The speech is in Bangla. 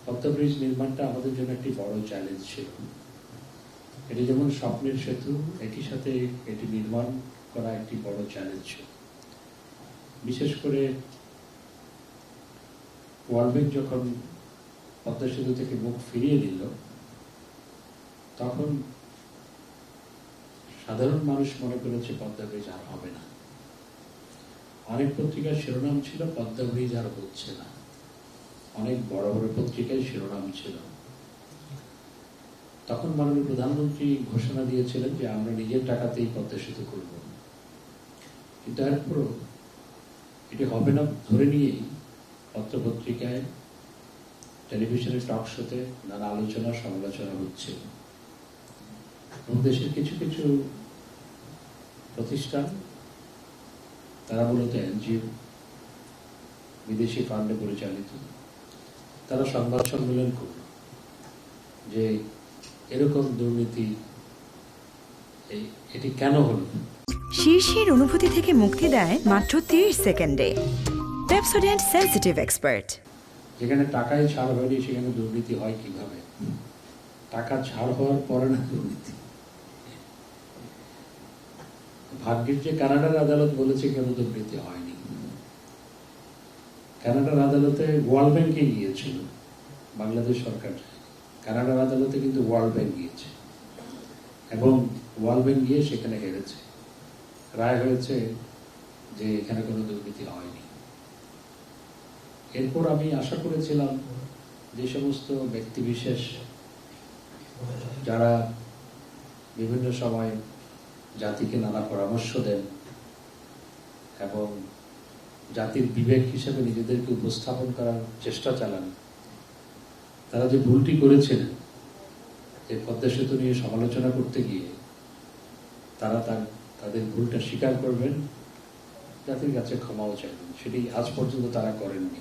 পদ্মা ব্রিজ নির্মাণটা আমাদের জন্য একটি বড় চ্যালেঞ্জ ছিল। এটি যেমন স্বপ্নের সেতু, একই সাথে এটি নির্মাণ করা একটি বড় চ্যালেঞ্জ ছিল। বিশেষ করে ওয়ার্ল্ড ব্যাংক যখন পদ্মা সেতু থেকে মুখ ফিরিয়ে নিল, তখন সাধারণ মানুষ মনে করেছে পদ্মা ব্রিজ আর হবে না। অনেক পত্রিকার শিরোনাম ছিল পদ্মা ব্রিজ আর হচ্ছে না, অনেক বড় বড় পত্রিকায় শিরোনাম ছিল। তখন মাননীয় প্রধানমন্ত্রী ঘোষণা দিয়েছিলেন যে আমরা নিজের টাকাতেই পদ্মা সেতু করব, কিন্তু এরপরও এটি হবে না ধরে নিয়েই পত্রপত্রিকায়, টেলিভিশনের টক শোতে নানা আলোচনা সমালোচনা হচ্ছে। এবং দেশের কিছু কিছু প্রতিষ্ঠান, তারা মূলত এনজিও, বিদেশি ফান্ডে পরিচালিত, তারা সংবাদ সম্মেলন করল যে এরকম দুর্নীতি এটি কেন হলো। শীর্ষের অনুভূতি থেকে মুক্তি দেয় মাত্র 30 সেকেন্ডে। Pepsodent sensitive expert. যেখানে টাকায় ছাড় হয়নি সেখানে দুর্নীতি হয় কিভাবে? টাকা ছাড় হওয়ার পরে না দুর্নীতি। ভাগ্যের যে কানাডার আদালত বলেছে কেন দুর্নীতি হয়নি। কানাডার আদালতে ওয়ার্ল্ড ব্যাংকে গিয়েছিল বাংলাদেশ সরকার, কানাডার আদালতে কিন্তু ওয়ার্ল্ড ব্যাংক গিয়েছে এবং ওয়ার্ল্ড ব্যাংক গিয়ে সেখানে হেরেছে। রায় হয়েছে যে এখানে কোনো দুর্নীতি হয়নি। এরপর আমি আশা করেছিলাম যে সমস্ত ব্যক্তিবিশেষ যারা বিভিন্ন সময় জাতিকে নানা পরামর্শ দেন এবং জাতির বিবেক হিসেবে নিজেদেরকে উপস্থাপন করার চেষ্টা চালান, তারা যে ভুলটি করেছিলেন এই পদ্মা সেতু নিয়ে সমালোচনা করতে গিয়ে, তারা তাদের ভুলটা স্বীকার করবেন, জাতির কাছে ক্ষমাও চাইবেন। সেটি আজ পর্যন্ত তারা করেননি।